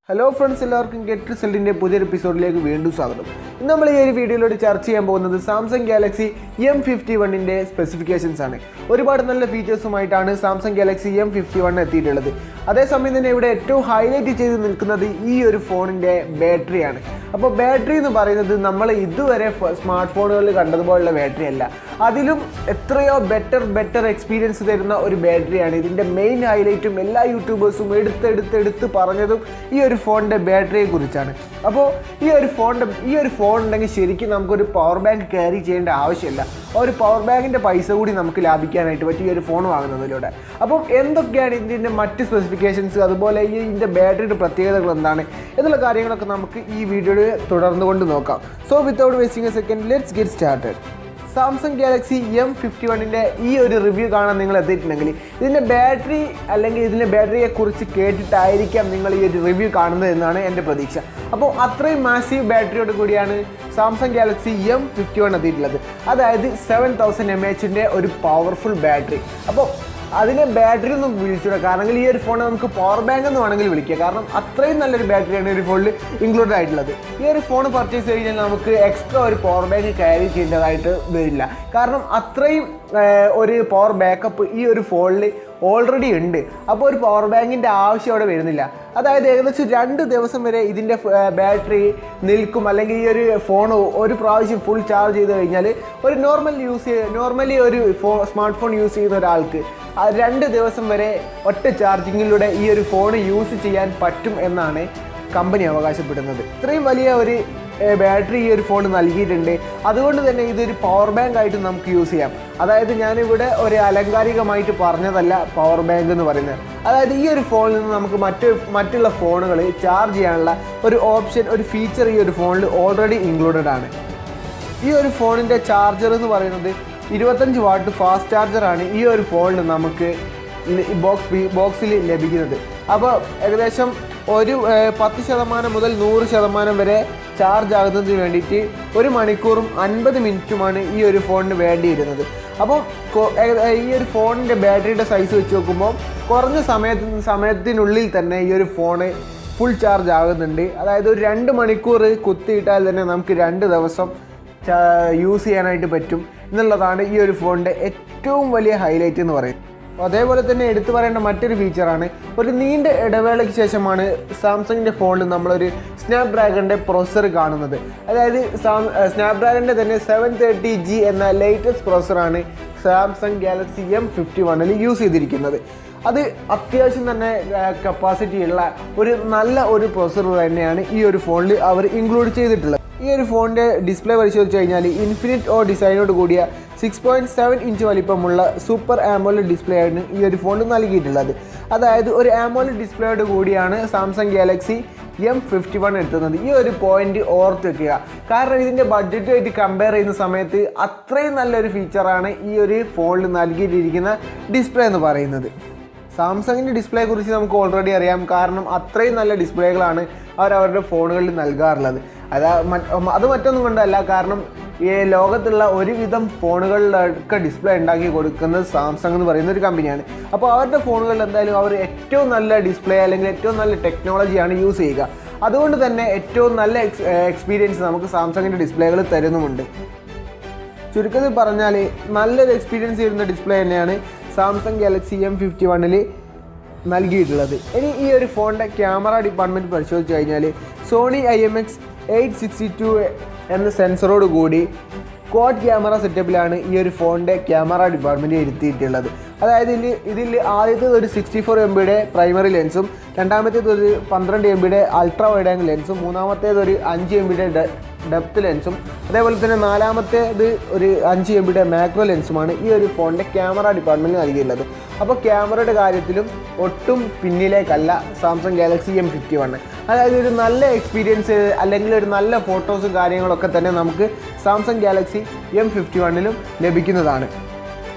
Hello friends, എല്ലാവർക്കും get റിസൾട്ടിൻ്റെ പുതിയൊരു എപ്പിസോഡിലേക്ക് വീണ്ടും സ്വാഗതം. ഇന്ന് നമ്മൾ ഈ ഒരു വീഡിയോയിലൂടെ ചർച്ച ചെയ്യാൻ പോകുന്നത് സാംസങ് ഗാലക്സി M51ൻ്റെ സ്പെസിഫിക്കേഷൻസ് ആണ്. ഒരുപാട് നല്ല ഫീച്ചേഴ്സുമായിട്ടാണ് സാംസങ് ഗാലക്സി M51 എത്തിയിട്ടുള്ളത്. അതേസമയം തന്നെ ഇവിടെ ഏറ്റവും ഹൈലൈറ്റ് ചെയ്ത് നിൽക്കുന്നത് ഈ ഒരു ഫോണിൻ്റെ ബാറ്ററിയാണ്. അപ്പോൾ ബാറ്ററി എന്ന് പറയുന്നത് നമ്മൾ ഇതുവരെ സ്മാർട്ട് ഫോണുകളിൽ കണ്ടതുപോലുള്ള ബാറ്ററി അല്ല, അതിലും എത്രയോ ബെറ്റർ എക്സ്പീരിയൻസ് തരുന്ന ഒരു ബാറ്ററിയാണ്. ഇതിൻ്റെ മെയിൻ ഹൈലൈറ്റും എല്ലാ യൂട്യൂബേഴ്സും എടുത്ത് പറഞ്ഞതും ഈ ഒരു ഫോണിൻ്റെ ബാറ്ററിയെ കുറിച്ചാണ്. അപ്പോൾ ഈ ഒരു ഫോൺ ഉണ്ടെങ്കിൽ ശരിക്കും നമുക്കൊരു പവർ ബാങ്ക് ക്യാരി ചെയ്യേണ്ട ആവശ്യമില്ല. ഒരു പവർ ബാങ്കിൻ്റെ പൈസ കൂടി നമുക്ക് ലാഭിക്കാനായിട്ട് പറ്റും ഈ ഒരു ഫോൺ വാങ്ങുന്നതിലൂടെ. അപ്പം എന്തൊക്കെയാണ് ഇതിൻ്റെ മറ്റ് സ്പെസിഫിക്കേഷൻസ്, അതുപോലെ ഇതിൻ്റെ ബാറ്ററിയുടെ പ്രത്യേകതകൾ എന്താണ് എന്നുള്ള കാര്യങ്ങളൊക്കെ നമുക്ക് ഈ വീഡിയോയിൽ തുടർന്നുകൊണ്ട് നോക്കാം. So without wasting a second, let's get started. Samsung Galaxy M51ൻ്റെ ഈ ഒരു റിവ്യൂ കാണാൻ നിങ്ങൾ എത്തിയിട്ടുണ്ടെങ്കിൽ ഇതിൻ്റെ ബാറ്ററി അല്ലെങ്കിൽ ഇതിൻ്റെ ബാറ്ററിയെക്കുറിച്ച് കേട്ടിട്ടായിരിക്കാം നിങ്ങൾ ഈ ഒരു റിവ്യൂ കാണുന്നത് എന്നാണ് എൻ്റെ പ്രതീക്ഷ. അപ്പോൾ അത്രയും മാസീവ് ബാറ്ററിയോട് കൂടിയാണ് സാംസങ് ഗാലക്സി M51 എത്തിയിട്ടുള്ളത്. അതായത് 7000 mAhൻ്റെ ഒരു പവർഫുൾ ബാറ്ററി. അപ്പോൾ അതിനെ ബാറ്ററി ഒന്നും വിളിച്ചൂടാ, കാരണം ഈ ഒരു ഫോൺ നമുക്ക് പവർ ബാങ്ക് എന്ന് വേണമെങ്കിൽ വിളിക്കുക. കാരണം അത്രയും നല്ലൊരു ബാറ്ററിയാണ് ഈ ഒരു ഫോണിൽ ഇൻക്ലൂഡഡ് ആയിട്ടുള്ളത്. ഈ ഒരു ഫോൺ പർച്ചേസ് കഴിഞ്ഞാൽ നമുക്ക് എക്സ്ട്രാ ഒരു പവർ ബാങ്ക് ക്യാരി ചെയ്യേണ്ടതായിട്ട് വരില്ല, കാരണം അത്രയും ഒരു പവർ ബാക്കപ്പ് ഈ ഒരു ഫോണിൽ ഓൾറെഡി ഉണ്ട്. അപ്പോൾ ഒരു പവർ ബാങ്കിൻ്റെ ആവശ്യം അവിടെ വരുന്നില്ല. അതായത് ഏകദേശം 2 ദിവസം വരെ ഇതിൻ്റെ ബാറ്ററി നിൽക്കും. അല്ലെങ്കിൽ ഈ ഒരു ഫോൺ ഒരു പ്രാവശ്യം ഫുൾ ചാർജ് ചെയ്ത് കഴിഞ്ഞാൽ ഒരു നോർമലി ഒരു സ്മാർട്ട് ഫോൺ യൂസ് ചെയ്യുന്ന ഒരാൾക്ക് 2 ദിവസം വരെ ഒറ്റ ചാർജിങ്ങിലൂടെ ഈ ഒരു ഫോൺ യൂസ് ചെയ്യാൻ പറ്റും എന്നാണ് കമ്പനി അവകാശപ്പെടുന്നത്. ഇത്രയും വലിയ ഒരു ബാറ്ററി ഈ ഒരു ഫോൺ നൽകിയിട്ടുണ്ട്. അതുകൊണ്ട് തന്നെ ഇതൊരു പവർ ബാങ്ക് ആയിട്ട് നമുക്ക് യൂസ് ചെയ്യാം. അതായത് ഞാനിവിടെ ഒരു അലങ്കാരികമായിട്ട് പറഞ്ഞതല്ല പവർ ബാങ്ക് എന്ന് പറയുന്നത്. അതായത് ഈ ഒരു ഫോണിൽ നിന്ന് നമുക്ക് മറ്റുള്ള ഫോണുകൾ ചാർജ് ചെയ്യാനുള്ള ഒരു ഓപ്ഷൻ, ഒരു ഫീച്ചർ ഈ ഒരു ഫോണിൽ ഓൾറെഡി ഇൻക്ലൂഡഡ് ആണ്. ഈ ഒരു ഫോണിൻ്റെ ചാർജർ എന്ന് പറയുന്നത് 25 വാട്ട് ഫാസ്റ്റ് ചാർജറാണ് ഈ ഒരു ഫോണിൽ നമുക്ക് ബോക്സിൽ ലഭിക്കുന്നത്. അപ്പോൾ ഏകദേശം ഒരു 10% മുതൽ 100% വരെ ചാർജ് ആകുന്നതിന് വേണ്ടിയിട്ട് 1 മണിക്കൂറും 50 മിനിറ്റുമാണ് ഈ ഒരു ഫോണിന് വേണ്ടിയിരുന്നത്. അപ്പോൾ ഈ ഒരു ഫോണിൻ്റെ ബാറ്ററിയുടെ സൈസ് വെച്ച് നോക്കുമ്പോൾ കുറഞ്ഞ സമയത്തിനുള്ളിൽ തന്നെ ഈ ഒരു ഫോണ് ഫുൾ ചാർജ് ആകുന്നുണ്ട്. അതായത് ഒരു 2 മണിക്കൂർ കുത്തിയിട്ടാൽ തന്നെ നമുക്ക് 2 ദിവസം യൂസ് ചെയ്യാനായിട്ട് പറ്റും എന്നുള്ളതാണ് ഈ ഒരു ഫോണിൻ്റെ ഏറ്റവും വലിയ ഹൈലൈറ്റ് എന്ന് പറയുന്നത്. അതേപോലെ തന്നെ എടുത്തു പറയേണ്ട മറ്റൊരു ഫീച്ചറാണ്, ഒരു നീണ്ട ഇടവേളയ്ക്ക് ശേഷമാണ് സാംസങ്ങിൻ്റെ ഫോണിൽ നമ്മളൊരു സ്നാപ്ഡ്രാഗണിൻ്റെ പ്രൊസസ്സർ കാണുന്നത്. അതായത് സ്നാപ്ഡ്രാഗണിൻ്റെ തന്നെ 730G എന്ന ലേറ്റസ്റ്റ് പ്രൊസസ്സറാണ് സാംസങ് ഗാലക്സി M51ൽ യൂസ് ചെയ്തിരിക്കുന്നത്. അത് അത്യാവശ്യം തന്നെ കപ്പാസിറ്റി ഉള്ള നല്ല ഒരു പ്രൊസസ്സർ തന്നെയാണ് ഈ ഒരു ഫോണിൽ അവർ ഇൻക്ലൂഡ് ചെയ്തിട്ടുള്ളത്. ഈ ഒരു ഫോണിൻ്റെ ഡിസ്പ്ലേ പരിശോധിച്ച് കഴിഞ്ഞാൽ ഇൻഫിനിറ്റ് ഓ ഡിസൈനോട് കൂടിയ 6.7 ഇഞ്ച് വലിപ്പമുള്ള സൂപ്പർ ആമോലെഡ് ഡിസ്പ്ലേ ആണ് ഈ ഒരു ഫോണിൽ നൽകിയിട്ടുള്ളത്. അതായത് ഒരു ആമോലെഡ് ഡിസ്പ്ലേയോട് കൂടിയാണ് സാംസങ് ഗാലക്സി M51 എത്തുന്നത്. ഈ ഒരു പോയിന്റ് ഓർത്ത് വെക്കുക, കാരണം ഇതിൻ്റെ ബഡ്ജറ്റുമായിട്ട് കമ്പയർ ചെയ്യുന്ന സമയത്ത് അത്രയും നല്ലൊരു ഫീച്ചറാണ് ഈ ഒരു ഫോണിൽ നൽകിയിട്ടിരിക്കുന്ന ഡിസ്പ്ലേ എന്ന് പറയുന്നത്. സാംസങ്ങിൻ്റെ ഡിസ്പ്ലേയെ കുറിച്ച് നമുക്ക് ഓൾറെഡി അറിയാം, കാരണം അത്രയും നല്ല ഡിസ്പ്ലേകളാണ് അവരവരുടെ ഫോണുകളിൽ നൽകാറുള്ളത്. അത് മറ്റൊന്നും കൊണ്ടല്ല, കാരണം ഈ ലോകത്തുള്ള ഒരുവിധം ഫോണുകളിലൊക്കെ ഡിസ്പ്ലേ ഉണ്ടാക്കി കൊടുക്കുന്നത് സാംസങ് എന്ന് പറയുന്ന ഒരു കമ്പനിയാണ്. അപ്പോൾ അവരുടെ ഫോണുകളിൽ എന്തായാലും അവർ ഏറ്റവും നല്ല ഡിസ്പ്ലേ അല്ലെങ്കിൽ ഏറ്റവും നല്ല ടെക്നോളജിയാണ് യൂസ് ചെയ്യുക. അതുകൊണ്ട് തന്നെ ഏറ്റവും നല്ല എക്സ്പീരിയൻസ് നമുക്ക് സാംസങ്ങിൻ്റെ ഡിസ്പ്ലേകൾ തരുന്നുമുണ്ട്. ചുരുക്കത്തിൽ പറഞ്ഞാൽ നല്ലൊരു എക്സ്പീരിയൻസ് തരുന്ന ഡിസ്പ്ലേ തന്നെയാണ് സാംസങ് ഗാലക്സി M51ൽ നൽകിയിട്ടുള്ളത്. ഇനി ഈ ഒരു ഫോണിൻ്റെ ക്യാമറ ഡിപ്പാർട്ട്മെൻറ്റ് പരിശോധിച്ച് കഴിഞ്ഞാൽ സോണി IMX862 എന്ന സെൻസറോട് കൂടി ക്വാഡ് ക്യാമറ സെറ്റപ്പിലാണ് ഈ ഒരു ഫോണിൻ്റെ ക്യാമറ ഡിപ്പാർട്ട്മെൻറ്റ് ഇരുത്തിയിട്ടുള്ളത്. അതായത് ഇതിൽ ആദ്യത്തേത് ഒരു 64 MB പ്രൈമറി ലെൻസും, രണ്ടാമത്തേത് ഒരു 12 MB അൾട്രാ വൈഡ് ആംഗിൾ ലെൻസും, മൂന്നാമത്തേത് ഒരു 5 MB ഡെപ്ത് ലെൻസും, അതേപോലെ തന്നെ നാലാമത്തേത് ഒരു 5 MB മാക്രോ ലെൻസുമാണ് ഈ ഒരു ഫോണിൻ്റെ ക്യാമറ ഡിപ്പാർട്ട്മെൻറ്റ് നൽകിയിട്ടുള്ളത്. അപ്പോൾ ക്യാമറയുടെ കാര്യത്തിലും ഒട്ടും പിന്നിലേക്കല്ല സാംസങ് ഗാലക്സി M51. അതായത് ഒരു നല്ല എക്സ്പീരിയൻസ് അല്ലെങ്കിൽ ഒരു നല്ല ഫോട്ടോസും കാര്യങ്ങളൊക്കെ തന്നെ നമുക്ക് സാംസങ് ഗാലക്സി M51ലും ലഭിക്കുന്നതാണ്.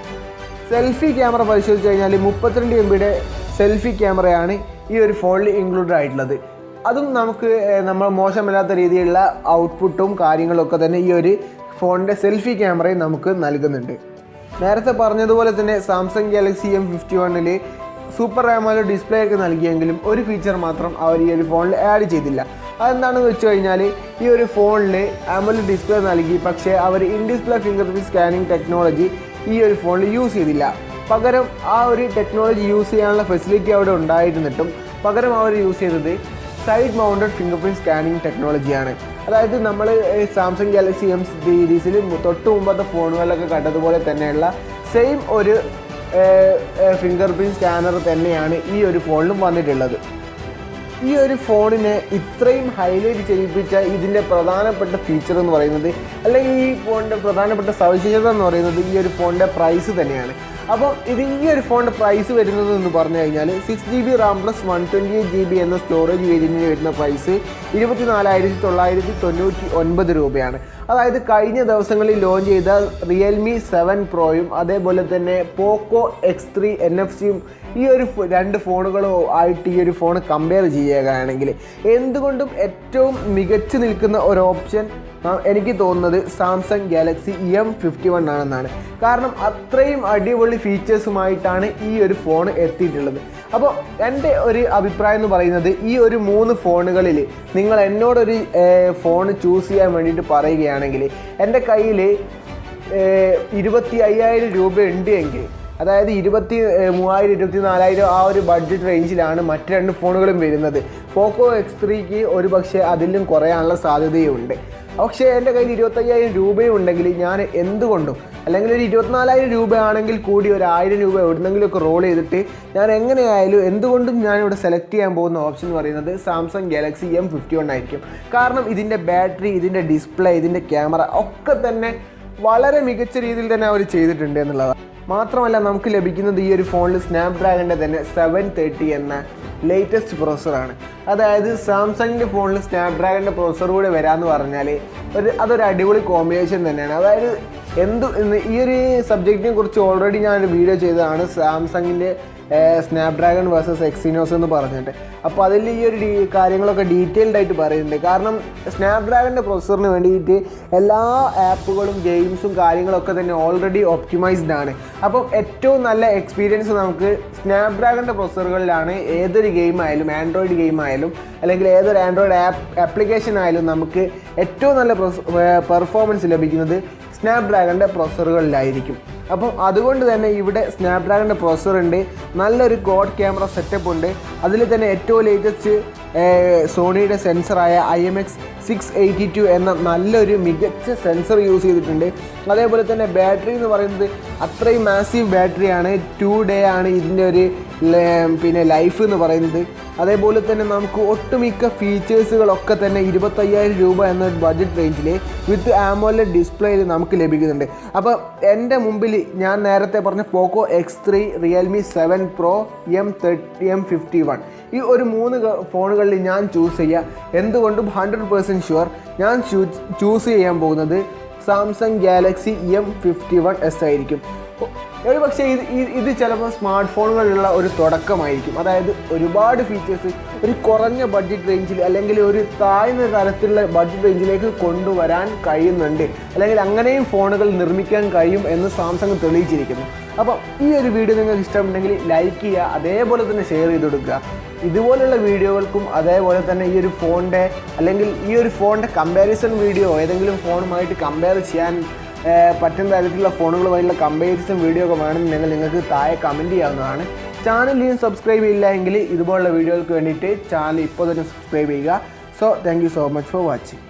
സെൽഫി ക്യാമറ പരിശോധിച്ച് കഴിഞ്ഞാൽ 32 MB സെൽഫി ക്യാമറയാണ് ഈ ഒരു ഫോണിൽ ഇൻക്ലൂഡഡ് ആയിട്ടുള്ളത്. അതും നമ്മൾ മോശമില്ലാത്ത രീതിയിലുള്ള ഔട്ട്പുട്ടും കാര്യങ്ങളൊക്കെ തന്നെ ഈ ഒരു ഫോണിൻ്റെ സെൽഫി ക്യാമറയും നമുക്ക് നൽകുന്നുണ്ട്. നേരത്തെ പറഞ്ഞതുപോലെ തന്നെ സാംസങ് ഗാലക്സി M51ൽ സൂപ്പർ AMOLED ഡിസ്പ്ലേ ഒക്കെ നൽകിയെങ്കിലും ഒരു ഫീച്ചർ മാത്രം അവർ ഈ ഒരു ഫോണിൽ ആഡ് ചെയ്തില്ല. അതെന്താണെന്ന് വെച്ച് കഴിഞ്ഞാൽ ഈ ഒരു ഫോണിൽ AMOLED ഡിസ്പ്ലേ നൽകി, പക്ഷേ അവർ in display fingerprint scanning technology ഈ ഒരു ഫോണിൽ യൂസ് ചെയ്തില്ല. പകരം ആ ഒരു ടെക്നോളജി യൂസ് ചെയ്യാനുള്ള ഫെസിലിറ്റി അവിടെ ഉണ്ടായിരുന്നിട്ടും പകരം അവർ യൂസ് ചെയ്തത് side mounted fingerprint scanning ടെക്നോളജിയാണ്. അതായത് നമ്മൾ സാംസങ് ഗാലക്സി M സീരീസിൽ തൊട്ട് മുമ്പത്തെ ഫോണുകളിലൊക്കെ കണ്ടതുപോലെ തന്നെയുള്ള സെയിം ഒരു ഫിംഗർ പ്രിന്റ് സ്കാനർ തന്നെയാണ് ഈ ഒരു ഫോണിലും വന്നിട്ടുള്ളത്. ഈ ഒരു ഫോണിനെ ഇത്രയും ഹൈലൈറ്റ് ചെയ്യിപ്പിച്ച ഇതിൻ്റെ പ്രധാനപ്പെട്ട ഫീച്ചർ എന്ന് പറയുന്നത്, അല്ലെങ്കിൽ ഈ ഫോണിൻ്റെ പ്രധാനപ്പെട്ട സവിശേഷത എന്ന് പറയുന്നത് ഈ ഒരു ഫോണിൻ്റെ പ്രൈസ് തന്നെയാണ്. അപ്പോൾ ഈ ഒരു ഫോണിൻ്റെ പ്രൈസ് വരുന്നത് എന്ന് പറഞ്ഞു കഴിഞ്ഞാൽ 6GB RAM + 128GB എന്ന സ്റ്റോറേജ് വേരിയൻറ്റിന് വരുന്ന പ്രൈസ് 24,999 രൂപയാണ്. അതായത് കഴിഞ്ഞ ദിവസങ്ങളിൽ ലോഞ്ച് ചെയ്ത റിയൽമി 7 പ്രോയും അതേപോലെ തന്നെ പോക്കോ X3 NFC-യും ഈ ഒരു രണ്ട് ഫോണുകളും ആയിട്ട് ഈ ഒരു ഫോൺ കമ്പയർ ചെയ്യുകയാണെങ്കിൽ എന്തുകൊണ്ടും ഏറ്റവും മികച്ചു നിൽക്കുന്ന ഒരു ഓപ്ഷൻ എനിക്ക് തോന്നുന്നത് സാംസങ് ഗാലക്സി M51 ആണെന്നാണ്. കാരണം അത്രയും അടിപൊളി ഫീച്ചേഴ്സുമായിട്ടാണ് ഈ ഒരു ഫോൺ എത്തിയിട്ടുള്ളത്. അപ്പോൾ എൻ്റെ ഒരു അഭിപ്രായം എന്ന് പറയുന്നത്, ഈ ഒരു 3 ഫോണുകളിൽ നിങ്ങൾ എന്നോടൊരു ഫോൺ ചൂസ് ചെയ്യാൻ വേണ്ടിയിട്ട് പറയുകയാണെങ്കിൽ എൻ്റെ കയ്യിൽ 25,000 രൂപ ഉണ്ട് എങ്കിൽ, അതായത് 23,000 24,000 ആ ഒരു ബഡ്ജറ്റ് റേഞ്ചിലാണ് മറ്റ് 2 ഫോണുകളും വരുന്നത്. പോക്കോ X3ക്ക് ഒരു പക്ഷേ അതിലും കുറയാനുള്ള സാധ്യതയുണ്ട്. പക്ഷേ എൻ്റെ കയ്യിൽ 25,000 രൂപയും ഉണ്ടെങ്കിൽ ഞാൻ എന്തുകൊണ്ടും, അല്ലെങ്കിൽ ഒരു 24,000 രൂപയാണെങ്കിൽ കൂടി ഒരു 1,000 രൂപ എവിടെന്നെങ്കിലുമൊക്കെ റോൾ ചെയ്തിട്ട് ഞാൻ എങ്ങനെയായാലും എന്തുകൊണ്ടും ഞാനിവിടെ സെലക്ട് ചെയ്യാൻ പോകുന്ന ഓപ്ഷൻ എന്ന് പറയുന്നത് സാംസങ് ഗാലക്സി M51 ആയിരിക്കും. കാരണം ഇതിൻ്റെ ബാറ്ററി, ഇതിൻ്റെ ഡിസ്പ്ലേ, ഇതിൻ്റെ ക്യാമറ ഒക്കെ തന്നെ വളരെ മികച്ച രീതിയിൽ തന്നെ അവർ ചെയ്തിട്ടുണ്ട് എന്നുള്ളതാണ്. മാത്രമല്ല നമുക്ക് ലഭിക്കുന്നത് ഈ ഒരു ഫോണിൽ സ്നാപ്ഡ്രാഗണിൻ്റെ തന്നെ 730 എന്ന ലേറ്റസ്റ്റ് പ്രോസസ്സറാണ്. അതായത് സാംസങ്ങിൻ്റെ ഫോണിൽ സ്നാപ്ഡ്രാഗണിൻ്റെ പ്രോസസ്സർ കൂടെ വരാമെന്ന് പറഞ്ഞാൽ അതൊരു അടിപൊളി കോമ്പിനേഷൻ തന്നെയാണ്. അതായത് ഈ ഒരു സബ്ജക്റ്റിനെ കുറിച്ച് ഓൾറെഡി ഞാനൊരു വീഡിയോ ചെയ്തതാണ്, സാംസങ്ങിൻ്റെ സ്നാപ്ഡ്രാഗൺ വേഴ്സസ് എക്സിനോസ് എന്ന് പറഞ്ഞിട്ട്. അപ്പോൾ അതിൽ ഈ ഒരു കാര്യങ്ങളൊക്കെ ഡീറ്റെയിൽഡ് ആയിട്ട് പറയുന്നുണ്ട്. കാരണം സ്നാപ്ഡ്രാഗണിൻ്റെ പ്രോസസ്സറിന് വേണ്ടിയിട്ട് എല്ലാ ആപ്പുകളും ഗെയിംസും കാര്യങ്ങളൊക്കെ തന്നെ ഓൾറെഡി ഒപ്റ്റിമൈസ്ഡ് ആണ്. അപ്പം ഏറ്റവും നല്ല എക്സ്പീരിയൻസ് നമുക്ക് സ്നാപ്ഡ്രാഗണിൻ്റെ പ്രോസസ്സറുകളിലാണ്. ഏതൊരു ഗെയിം ആയാലും, ആൻഡ്രോയിഡ് ഗെയിം ആയാലും അല്ലെങ്കിൽ ഏതൊരു ആൻഡ്രോയിഡ് ആപ്ലിക്കേഷൻ ആയാലും നമുക്ക് ഏറ്റവും നല്ല പെർഫോമൻസ് ലഭിക്കുന്നത് സ്നാപ്ഡ്രാഗണിൻ്റെ പ്രോസസ്സറുകളിലായിരിക്കും. അപ്പം അതുകൊണ്ട് തന്നെ ഇവിടെ സ്നാപ്ഡ്രാഗണിൻ്റെ പ്രോസസ്സർ ഉണ്ട്, നല്ലൊരു ക്വാഡ് ക്യാമറ സെറ്റപ്പ് ഉണ്ട്. അതിൽ തന്നെ ഏറ്റവും ലേറ്റസ്റ്റ് സോണിയുടെ സെൻസറായ IMX682 എന്ന നല്ലൊരു മികച്ച സെൻസർ യൂസ് ചെയ്തിട്ടുണ്ട്. അതേപോലെ തന്നെ ബാറ്ററി എന്ന് പറയുന്നത് അത്രയും മാസീവ് ബാറ്ററിയാണ്. 2 ഡേ ആണ് ഇതിൻ്റെ ഒരു ലൈഫ് എന്ന് പറയുന്നത്. അതേപോലെ തന്നെ നമുക്ക് ഒട്ടുമിക്ക ഫീച്ചേഴ്സുകളൊക്കെ തന്നെ 25,000 രൂപ എന്ന ബഡ്ജറ്റ് റേഞ്ചിൽ വിത്ത് AMOLED ഡിസ്പ്ലേയിൽ നമുക്ക് ലഭിക്കുന്നുണ്ട്. അപ്പോൾ എൻ്റെ മുമ്പിൽ ഞാൻ നേരത്തെ പറഞ്ഞ പോക്കോ X3, റിയൽമി 7 പ്രോ, M51 ഈ ഒരു 3 ഫോണുകളിൽ ഞാൻ ചൂസ് ചെയ്യുക. എന്തുകൊണ്ടും 100% ഷുവർ ഞാൻ ചൂസ് ചെയ്യാൻ പോകുന്നത് സാംസങ് ഗാലക്സി M51s ആയിരിക്കും. ഒരു പക്ഷേ ഇത് ചിലപ്പോൾ സ്മാർട്ട് ഫോണുകളിലുള്ള ഒരു തുടക്കമായിരിക്കും. അതായത് ഒരുപാട് ഫീച്ചേഴ്സ് ഒരു കുറഞ്ഞ ബഡ്ജറ്റ് റേഞ്ചിൽ അല്ലെങ്കിൽ ഒരു താഴ്ന്ന തരത്തിലുള്ള ബഡ്ജറ്റ് റേഞ്ചിലേക്ക് കൊണ്ടുവരാൻ കഴിയുന്നുണ്ട്, അല്ലെങ്കിൽ അങ്ങനെയും ഫോണുകൾ നിർമ്മിക്കാൻ കഴിയും എന്ന് സാംസങ് തെളിയിച്ചിരിക്കുന്നു. അപ്പോൾ ഈ ഒരു വീഡിയോ നിങ്ങൾക്ക് ഇഷ്ടമുണ്ടെങ്കിൽ ലൈക്ക് ചെയ്യുക, അതേപോലെ തന്നെ ഷെയർ ചെയ്ത് കൊടുക്കുക. ഇതുപോലുള്ള വീഡിയോകൾക്കും അതേപോലെ തന്നെ ഈ ഒരു ഫോണിൻ്റെ അല്ലെങ്കിൽ ഈ ഒരു ഫോണിൻ്റെ കമ്പാരിസൺ വീഡിയോ, ഏതെങ്കിലും ഫോണുമായിട്ട് കമ്പയർ ചെയ്യാൻ പറ്റുന്ന തരത്തിലുള്ള ഫോണുകളുമായിട്ടുള്ള കമ്പാരിസൺ വീഡിയോ ഒക്കെ വേണമെന്നുണ്ടെങ്കിൽ നിങ്ങൾക്ക് താഴെ കമൻറ്റ് ചെയ്യാവുന്നതാണ്. ചാനൽ സബ്സ്ക്രൈബ് ചെയ്യില്ല എങ്കിൽ ഇതുപോലുള്ള വീഡിയോകൾക്ക് വേണ്ടിയിട്ട് ചാനൽ ഇപ്പോൾ തന്നെ സബ്സ്ക്രൈബ് ചെയ്യുക. So thank you so much for watching.